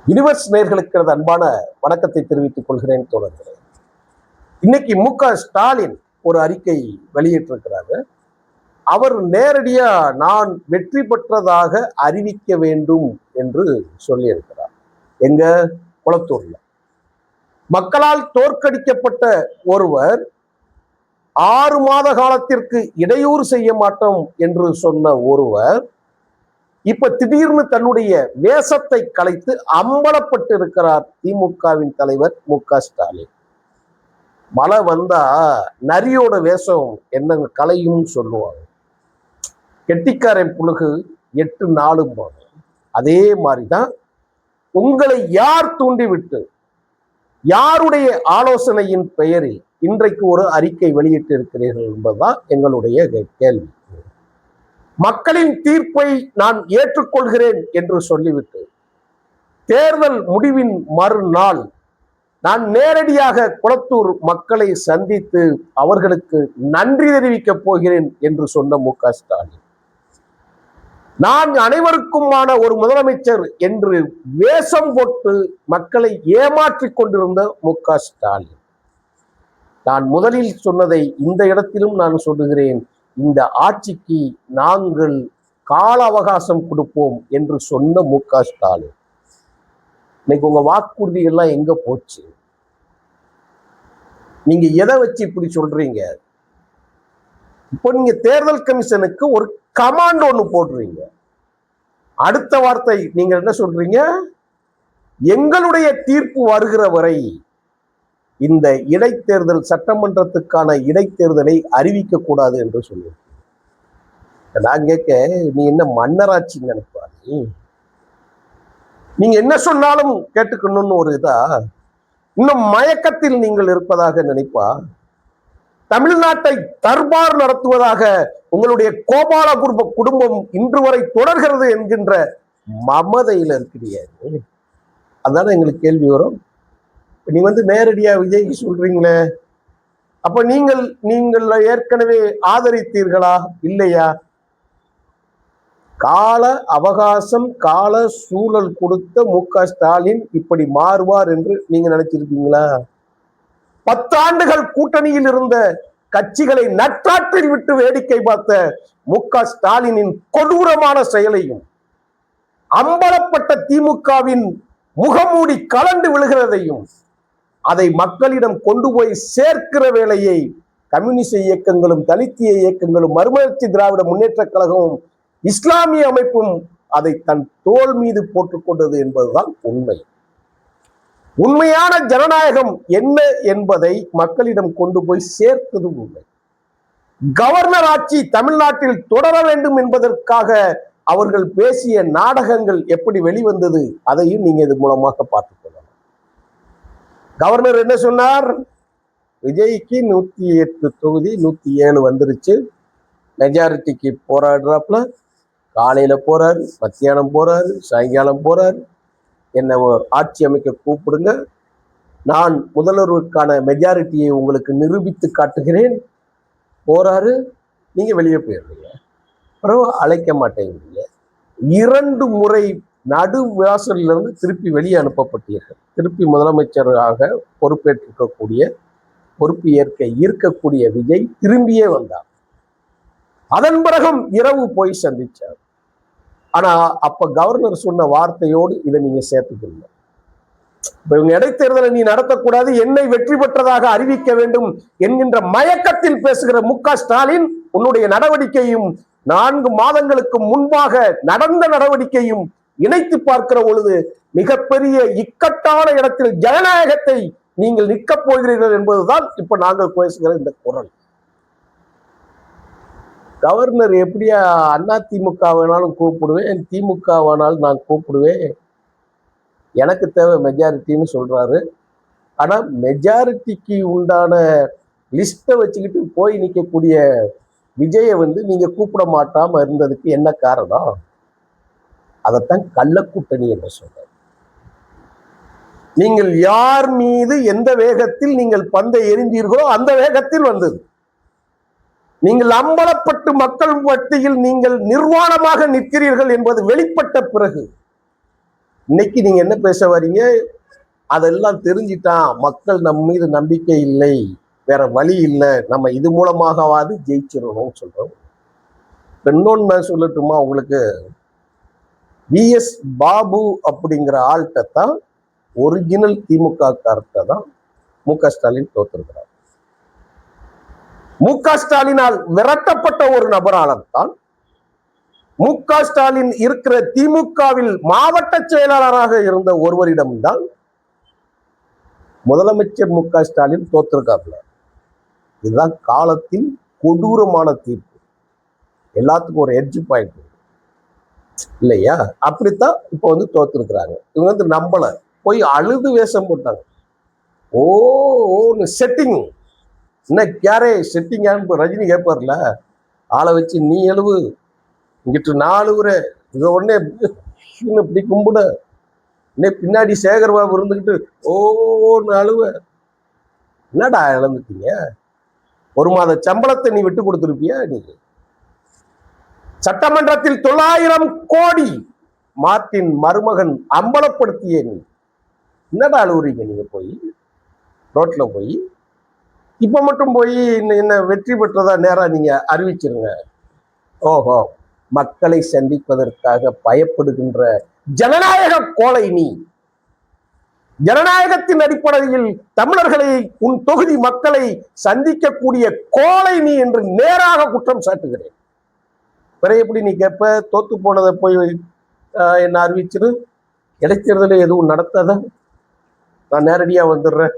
Universe நேர்களுக்கு அன்பான வணக்கத்தை தெரிவித்துக் கொள்கிறேன் தோழர்களே. இன்னைக்கு மு.க.ஸ்டாலின் ஒரு அறிக்கை வெளியிட்டிருக்கிறாரு. அவர் நேரடியா நான் வெற்றி பெற்றதாக அறிவிக்க வேண்டும் என்று சொல்லியிருக்கிறார். எங்க குளத்தூர்ல மக்களால் தோற்கடிக்கப்பட்ட ஒருவர் 6 மாத காலத்திற்கு இடையூறு செய்ய மாட்டோம் என்று சொன்ன ஒருவர் இப்ப திடீர்னு தன்னுடைய வேஷத்தை கலைத்து அம்பலப்பட்டு இருக்கிறார் திமுகவின் தலைவர் மு.க.ஸ்டாலின். மழை வந்தா நரியோட வேஷம் என்னங்க கலையும் சொல்லுவாங்க. கெட்டிக்காரன் புழுகு 8 நாளும் போகும். அதே மாதிரிதான் உங்களை யார் தூண்டிவிட்டு யாருடைய ஆலோசனையின் பெயரில் இன்றைக்கு ஒரு அறிக்கை வெளியிட்டு இருக்கிறீர்கள் என்பதுதான் எங்களுடைய கேள்வி. மக்களின் தீர்ப்பை நான் ஏற்றுக்கொள்கிறேன் என்று சொல்லிவிட்டு தேர்தல் முடிவின் மறுநாள் நான் நேரடியாக குளத்தூர் மக்களை சந்தித்து அவர்களுக்கு நன்றி தெரிவிக்கப் போகிறேன் என்று சொன்ன மு.க.ஸ்டாலின், நான் அனைவருக்குமான ஒரு முதலமைச்சர் என்று வேஷம் போட்டு மக்களை ஏமாற்றிக் கொண்டிருந்த மு.க.ஸ்டாலின், நான் முதலில் சொன்னதை இந்த இடத்திலும் நான் சொல்லுகிறேன். இந்த ஆட்சிக்கு நாங்கள் கால அவகாசம் கொடுப்போம் என்று சொன்ன மு.க.ஸ்டாலின், இன்னைக்கு உங்க வாக்குறுதி எல்லாம் எங்க போச்சு? நீங்க எதை வச்சு இப்படி சொல்றீங்க? இப்போ நீங்க தேர்தல் கமிஷனுக்கு ஒரு கமாண்ட் ஒண்ணு போடுறீங்க. அடுத்த வார்த்தை நீங்க என்ன சொல்றீங்க? எங்களுடைய தீர்ப்பு வருகிற வரை இந்த இடைத்தேர்தல், சட்டமன்றத்துக்கான இடைத்தேர்தலை அறிவிக்க கூடாது என்று சொல்லியிருக்கீங்க. நான் கேட்க, நீ என்ன மன்னராட்சி நினைப்பா? நீங்க என்ன சொன்னாலும் கேட்டுக்கணும்னு ஒரு இதா? இன்னும் மயக்கத்தில் நீங்கள் இருப்பதாக நினைப்பா? தமிழ்நாட்டை தர்பார் நடத்துவதாக உங்களுடைய கோபால குடும்பம் இன்று வரை தொடர்கிறது என்கின்ற மமதையில இருக்கிறீங்க. அதான எங்களுக்கு கேள்வி வரும். நீ நேரடியா விஜய்க்கு சொல்றீங்களே, அப்ப நீங்கள் ஏற்கனவே ஆதரித்தீர்களா இல்லையா? கால அவகாசம், கால சூழல் கொடுத்த மு.க.ஸ்டாலின் இப்படி மாறுவார் என்று நீங்க நினைச்சிருக்கீங்களா? 10 ஆண்டுகள் கூட்டணியில் இருந்த கட்சிகளை நற்றாற்றில் விட்டு வேடிக்கை பார்த்த மு.க.ஸ்டாலினின் கொடூரமான செயலையும், அம்பலப்பட்ட திமுகவின் முகமூடி கலண்டு விழுகிறதையும், அதை மக்களிடம் கொண்டு போய் சேர்க்கிற வேலையை கம்யூனிஸ்ட் இயக்கங்களும், தலித்திய இயக்கங்களும், மறுமலர்ச்சி திராவிட முன்னேற்ற கழகமும், இஸ்லாமிய அமைப்பும் அதை தன் தோள் மீது போட்டுக்கொண்டது என்பதுதான் உண்மை. உண்மையான ஜனநாயகம் என்ன என்பதை மக்களிடம் கொண்டு போய் சேர்த்தது உண்மை. கவர்னர் ஆட்சி தமிழ்நாட்டில் தொடர வேண்டும் என்பதற்காக அவர்கள் பேசிய நாடகங்கள் எப்படி வெளிவந்தது அதையும் நீங்க இது மூலமாக பார்த்துக் கொள்ளலாம். கவர்னர் என்ன சொன்னார்? விஜய்க்கு 108 தொகுதி 107 வந்துருச்சு, மெஜாரிட்டிக்கு போராடுறாப்புல. காலையில போறாரு, மத்தியானம் போறாரு, சாயங்காலம் போறாரு. என்னை ஆட்சி அமைக்க கூப்பிடுங்க, நான் முதல்வருக்கான மெஜாரிட்டியை உங்களுக்கு நிரூபித்து காட்டுகிறேன். போறாரு, நீங்க வெளியே போயிடுறீங்க. பிறகு அழைக்க மாட்டேங்கிறீங்க. 2 முறை நடு வாசலிலிருந்து திருப்பி வெளியே அனுப்பப்பட்டீர்கள். திருப்பி முதலமைச்சராக பொறுப்பு இருக்கக்கூடிய விஜய் திரும்பியே வந்தார். அதன் பிறகும் இரவு போய் சந்திச்சார். ஆனா அப்ப கவர்னர் சொன்ன வார்த்தையோடு இதை நீங்க சேர்த்துக்கணும். இப்ப இவங்க இடைத்தேர்தலை நீ நடத்தக்கூடாது, என்னை வெற்றி பெற்றதாக அறிவிக்க வேண்டும் என்கின்ற மயக்கத்தில் பேசுகிற மு.க.ஸ்டாலின், உன்னுடைய நடவடிக்கையும் 4 மாதங்களுக்கு முன்பாக நடந்த நடவடிக்கையும் இணைத்து பார்க்கிற பொழுது மிகப்பெரிய இக்கட்டான இடத்தில் ஜனநாயகத்தை நீங்கள் நிற்கப் போகிறீர்கள் என்பதுதான் இப்ப நாங்கள் பேசுகிற இந்த குரல். கவர்னர் எப்படியா அதிமுக வேணாலும் கூப்பிடுவேன், திமுக வேணாலும் நான் கூப்பிடுவேன், எனக்கு தேவை மெஜாரிட்டின்னு சொல்றாரு. ஆனா மெஜாரிட்டிக்கு உண்டான லிஸ்ட்டை வச்சுக்கிட்டு போய் நிற்கக்கூடிய விஜயை நீங்க கூப்பிட மாட்டாம இருந்ததுக்கு என்ன காரணம்? அதைத்தான் கள்ளக்கூட்டணி என்று சொல்றாரு. நீங்கள் யார் மீது எந்த வேகத்தில் நீங்கள் பந்தை எறிந்தீர்களோ அந்த வேகத்தில் வந்தது. நீங்கள் அம்பலப்பட்டு மக்கள் மத்தியில் நீங்கள் நிர்வாணமாக நிற்கிறீர்கள் என்பது வெளிப்பட்ட பிறகு இன்னைக்கு நீங்க என்ன பேச வரீங்க? அதெல்லாம் தெரிஞ்சிட்டான், மக்கள் நம்ம மீது நம்பிக்கை இல்லை, வேற வழி இல்லை, நம்ம இது மூலமாகவாது ஜெயிச்சிடணும்னு சொல்றோம். இன்னொன்னு நான் சொல்லட்டுமா உங்களுக்கு? VS பாபு அப்படிங்கிற ஆள்கிட்ட தான், ஒரிஜினல் திமுக கார்ட்ட தான் MK ஸ்டாலின் தோத்திருக்கிறார். MK ஸ்டாலினால் விரட்டப்பட்ட ஒரு நபரால்தான் MK ஸ்டாலின் இருக்கிற திமுகவில் மாவட்ட செயலாளராக இருந்த ஒருவரிடம்தான் முதலமைச்சர் MK ஸ்டாலின் தோத்திருக்காப்ல. இதுதான் காலத்தின் கொடூரமான தீர்ப்பு. எல்லாத்துக்கும் ஒரு எட்ஜ் பாயிண்ட் இல்லையா? அப்படித்தான் இப்ப வந்து தோத்துருக்கிறாங்க. இவங்க வந்து நம்பல, போய் அழுது வேஷம் போட்டாங்க. ஓன்னு செட்டிங், என்ன கேரே செட்டிங்கான்னு ரஜினி கேட்பார்ல, ஆளை வச்சு நீ எழுவு, இங்கிட்டு 4 ஊரே இவ உடனே இப்படி கும்பிட, இன்னும் பின்னாடி சேகர்பாபு இருந்துகிட்டு ஓன்னு அழுவ. என்னடா இழந்துட்டீங்க? 1 மாத சம்பளத்தை நீ விட்டு கொடுத்துருப்பியா? நீ சட்டமன்றத்தில் 900 கோடி மார்ட்டின் மருமகன் அம்பலப்படுத்திய நீ என்னடா அழுவுறீங்க? நீங்க போய் ரோட்ல போய் இப்ப மட்டும் போய் என்ன வெற்றி பெற்றதா நேரா நீங்க அறிவிச்சிருங்க. ஓஹோ, மக்களை சந்திப்பதற்காக பயப்படுகின்ற ஜனநாயக கோலை நீ. ஜனநாயகத்தின் அடிப்படையில் தமிழர்களை, உன் தொகுதி மக்களை சந்திக்கக்கூடிய கோலை நீ என்று நேராக குற்றம் சாட்டுகிறேன். பிற எப்படி நீ கேட்ப? தோத்து போனதை போய் என்ன அறிவிச்சிரு, இடைத்தேர்தலை எதுவும் நடத்தாத, நான் நேரடியா வந்துடுறேன்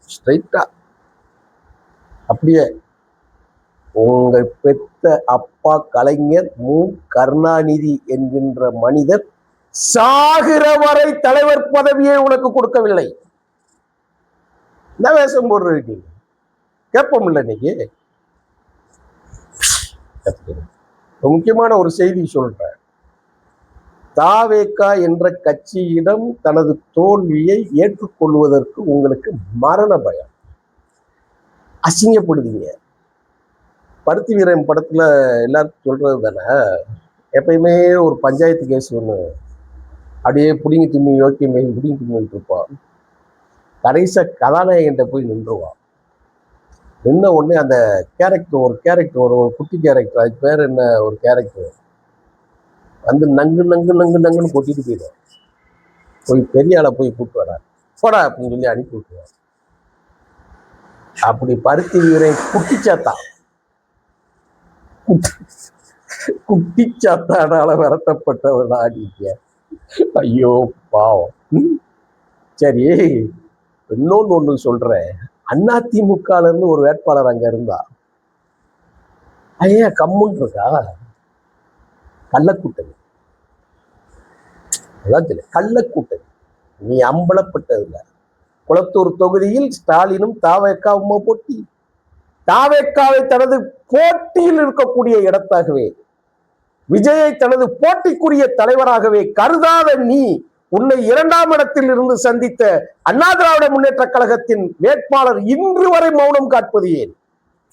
ஸ்ட்ரைட்டா. அப்படியே உங்க பெத்த அப்பா கலைஞர் மு கருணாநிதி என்கின்ற மனிதர் சாகிற வரை தலைவர் பதவியை உனக்கு கொடுக்கவில்லை. என்ன வேஷம் போடுறீங்க? கேட்போம் இல்லை இன்னைக்கு. முக்கியமான ஒரு செய்தி சொல்றேன். தாவேகா என்ற கட்சியிடம் தனது தோல்வியை ஏற்றுக்கொள்வதற்கு உங்களுக்கு மரண பயம். அசிங்கப்படுவீங்க. பருத்தி வீரன் படத்துல எல்லாருக்கும் சொல்றது தானே, எப்பயுமே ஒரு பஞ்சாயத்து கேஸ் ஒண்ணு அப்படியே புடிங்கி தும்மி யோக்கியமே புடிங்கி தும்மிட்டு இருப்பான். கடைசியா கதாநாயகன்ட்ட போய் நின்றுவான். நின்ன உடனே அந்த கேரக்டர் ஒரு குட்டி கேரக்டர், அது பேர் என்ன, ஒரு கேரக்டர் வந்து நங்கு நங்கு நங்கு நங்குன்னு கொட்டிட்டு போயிடும். போய் பெரிய ஆளை போய் கூப்பிட்டு வர போடா அப்படின்னு சொல்லி அனுப்பி விட்டுருவான். அப்படி பருத்தி வீரன் குட்டிச்சாத்தானால விரட்டப்பட்டவனா நீங்க? ஐயோ பாவம். சரி, இன்னொன்னு சொல்றேன். அதிமுகல இருந்து ஒரு வேட்பாளர் அங்க இருந்தா, ஐயா கம்முன்னு இருக்கா? கள்ளக்கூட்டணி, கள்ளக்கூட்டணி. நீ அம்பலப்பட்டதில்லை. குளத்தூர் தொகுதியில் ஸ்டாலினும் தாவேக்காவுமா போட்டி. தாவேக்காவை தனது போட்டியில் இருக்கக்கூடிய இடத்தாகவே, விஜயை தனது போட்டிக்குரிய தலைவராகவே கருதாத நீ, உன்னை 2ஆம் இடத்தில் இருந்து சந்தித்த அண்ணா திராவிட முன்னேற்ற கழகத்தின் வேட்பாளர் இன்று வரை மௌனம் காட்பது ஏன்?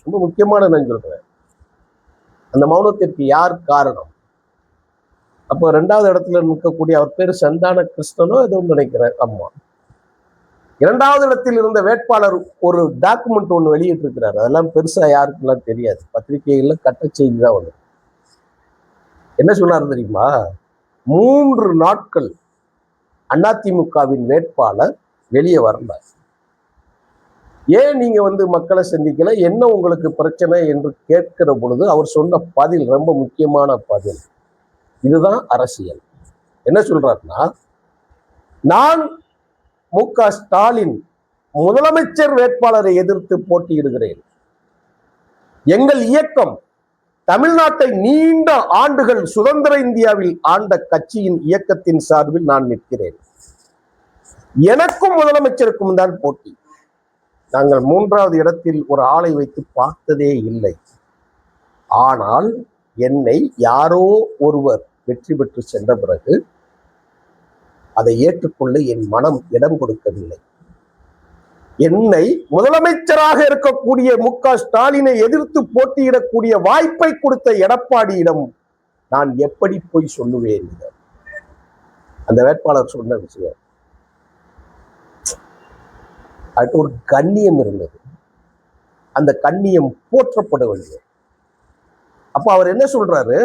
ரொம்ப முக்கியமான நான் சொல்றேன். அந்த மௌனத்திற்கு யார் காரணம்? அப்போ 2வது இடத்துல நிற்கக்கூடிய அவர் பேரு சந்தான கிருஷ்ணனோ ஏதோ நினைக்கிறேன். அம்மா 2வது இடத்தில் இருந்த வேட்பாளர் ஒரு டாக்குமெண்ட் ஒன்று வெளியிட்டு இருக்கிறார். அதெல்லாம் பெருசா யாருக்கெல்லாம் தெரியாது, பத்திரிகைகள்ல கட்ட செய்தி தான் வந்து. என்ன சொன்னார் தெரியுமா? 3 நாட்கள் அதிமுகவின் வேட்பாளர் வெளியே வரல. ஏன் நீங்க வந்து மக்களை சந்திக்கல, என்ன உங்களுக்கு பிரச்சனை என்று கேட்கிற பொழுது அவர் சொன்ன பதில் ரொம்ப முக்கியமான பதில். இதுதான் அரசியல். என்ன சொல்றாருன்னா, நான் MK ஸ்டாலின் முதலமைச்சர் வேட்பாளரை எதிர்த்து போட்டியிடுகிறேன். எங்கள் இயக்கம் தமிழ்நாட்டை நீண்ட ஆண்டுகள் சுதந்திர இந்தியாவில் ஆண்ட கட்சியின் இயக்கத்தின் சார்பில் நான் நிற்கிறேன். எனக்கும் முதலமைச்சருக்கும் தான் போட்டி. நாங்கள் 3வது இடத்தில் ஒரு ஆளை வைத்து பார்த்ததே இல்லை. ஆனால் என்னை யாரோ ஒருவர் வெற்றி பெற்று சென்ற பிறகு அதை ஏற்றுக்கொள்ள என் மனம் இடம் கொடுக்கவில்லை. என்னை முதலமைச்சராக இருக்கக்கூடிய MK ஸ்டாலினை எதிர்த்து போட்டியிடக்கூடிய வாய்ப்பை கொடுத்த எடப்பாடியிடம் நான் எப்படி போய் சொல்லுவேன்? அந்த வேட்பாளர் சொன்ன விஷயம் அது ஒரு கண்ணியம் இருந்தது. அந்த கண்ணியம் போற்றப்பட வேண்டும். அப்ப அவர் என்ன சொல்றாரு,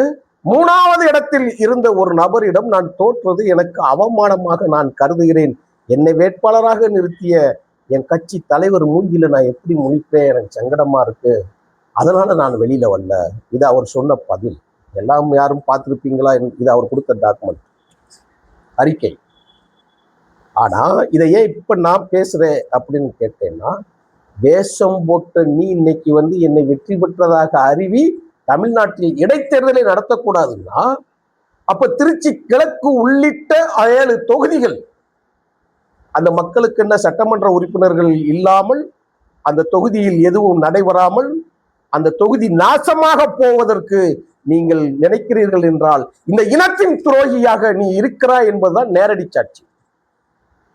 3வது இடத்தில் இருந்த ஒரு நபரிடம் நான் தோற்றது எனக்கு அவமானமாக நான் கருதுகிறேன். என்னை வேட்பாளராக நிறுத்திய என் கட்சி தலைவர் மூஞ்சில நான் எப்படி முழிப்பேன், எனக்கு சங்கடமா இருக்கு, அதனால நான் வெளியில வரல. இது அவர் சொன்ன பதில். எல்லாம் யாரும் பார்த்திருப்பீங்களா? இது அவர் கொடுத்த டாக்குமெண்ட், அறிக்கை. ஆனா இதை ஏன் இப்ப நான் பேசுறேன் அப்படின்னு கேட்டேன்னா, வேஷம் போட்ட நீ இன்னைக்கு என்னை வெற்றி பெற்றதாக அறிவி தமிழ்நாட்டில் இடைத்தேர்தலை நடத்தக்கூடாதுன்னா, அப்ப திருச்சி கிழக்கு உள்ளிட்ட 7 தொகுதிகள் அந்த மக்களுக்கு என்ன சட்டமன்ற உறுப்பினர்கள் இல்லாமல், அந்த தொகுதியில் எதுவும் நடைபெறாமல், அந்த தொகுதி நாசமாக போவதற்கு நீங்கள் நினைக்கிறீர்கள் என்றால், இந்த இனத்தின் துரோகியாக நீ இருக்கிறாய் என்பதுதான் நேரடி சாட்சி.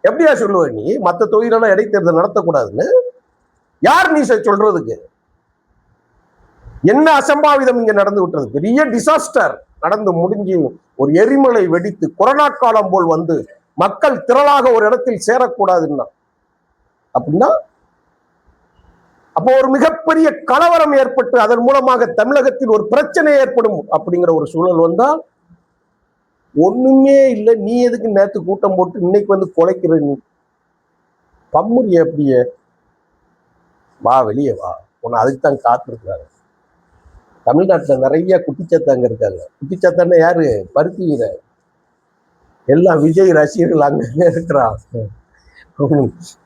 எப்படியா சொல்லுவ நீ மற்ற தொகுதியில இடைத்தேர்தல் நடத்தக்கூடாதுன்னு? யார் நீ சொல்றதுக்கு? என்ன அசம்பாவிதம் இங்க நடந்து விட்டது? பெரிய டிசாஸ்டர் நடந்து முடிஞ்சு ஒரு எரிமலை வெடித்து கொரோனா காலம் போல் மக்கள் திரளாக ஒரு இடத்தில் சேரக்கூடாதுன்னா அப்படின்னா, அப்போ ஒரு மிகப்பெரிய கலவரம் ஏற்பட்டு அதன் மூலமாக தமிழகத்தில் ஒரு பிரச்சனை ஏற்படும் அப்படிங்கிற ஒரு சூழல் வந்தால், ஒண்ணுமே இல்லை, நீ எதுக்கு நேற்று கூட்டம் போட்டு இன்னைக்கு குலைக்கிற? நீ பம்முறிய அப்படியே வா, வெளியே வா, உன்னை அதுக்கு தான் காத்திருக்கிறாங்க. தமிழ்நாட்டுல நிறைய குட்டிச்சாத்தாங்க இருக்காங்க. குட்டிச்சாத்தான யாரு? பருத்தி வீரர். எல்லாம் விஜய் ரசிகர்கள் அங்க இருக்கிறாங்க.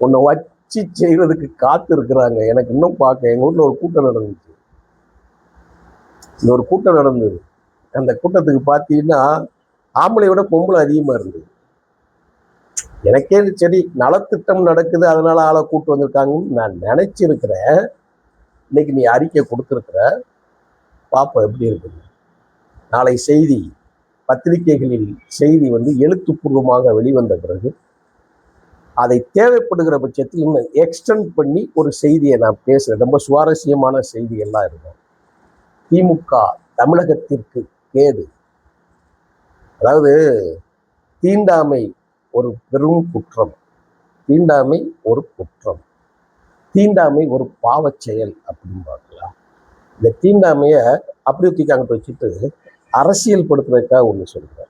உன்னை வச்சு செய்யறதுக்கு காத்து இருக்கிறாங்க. எனக்கு இன்னும் பார்க்க எங்க ஊர்ல ஒரு கூட்டம் நடந்துச்சு. ஒரு கூட்டம் நடந்தது. அந்த கூட்டத்துக்கு பார்த்தீங்கன்னா ஆம்பளை விட பொம்பளை அதிகமா இருந்தது. எனக்கே சரி நலத்திட்டம் நடக்குது அதனால ஆளை கூட்டு வந்திருக்காங்கன்னு நான் நினைச்சிருக்கிறேன். இன்னைக்கு நீ அறிக்கை கொடுத்துருக்குற, பாப்பா எப்படி இருக்குது. நாளை செய்தி பத்திரிகைகளில் செய்தி எழுத்துப்பூர்வமாக வெளிவந்த பிறகு அதை தேவைப்படுகிற பட்சத்தில் இன்னும் எக்ஸ்டெண்ட் பண்ணி ஒரு செய்தியை நான் பேசுறேன். ரொம்ப சுவாரஸ்யமான செய்திகள்லாம் இருக்கும். திமுக தமிழகத்திற்கு கேடு. அதாவது தீண்டாமை ஒரு பெரும் குற்றம், தீண்டாமை ஒரு குற்றம், தீண்டாமை ஒரு பாவச் செயல் அப்படின்னு பார்க்கலாம். இந்த தீண்டாமைய அப்படி தூக்கி வச்சுட்டு அரசியல் படுத்துறதுக்காக ஒண்ணு சொல்றேன்.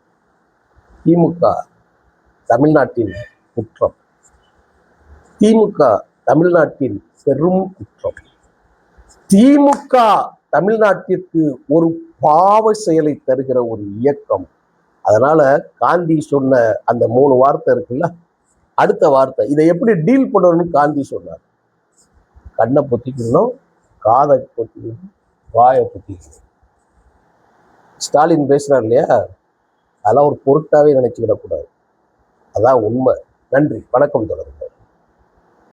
திமுக தமிழ்நாட்டின் குற்றம், திமுக தமிழ்நாட்டின் பெரும் குற்றம், திமுக தமிழ்நாட்டிற்கு ஒரு பாவ செயலை தருகிற ஒரு இயக்கம். அதனால காந்தி சொன்ன அந்த 3 வார்த்தை இருக்குல்ல, அடுத்த வார்த்தை இதை எப்படி டீல் பண்ணணும்னு காந்தி சொன்னார். கண்ணை பொத்திக்கணும், காதை பொத்திக்கணும், வாயை பொத்திக்கணும். ஸ்டாலின் பேசுறார் இல்லையா, அதெல்லாம் ஒரு பொருட்டாவே நினைச்சுக்கிடக்கூடாது. அதான் உண்மை. நன்றி, வணக்கம், தொடருங்க.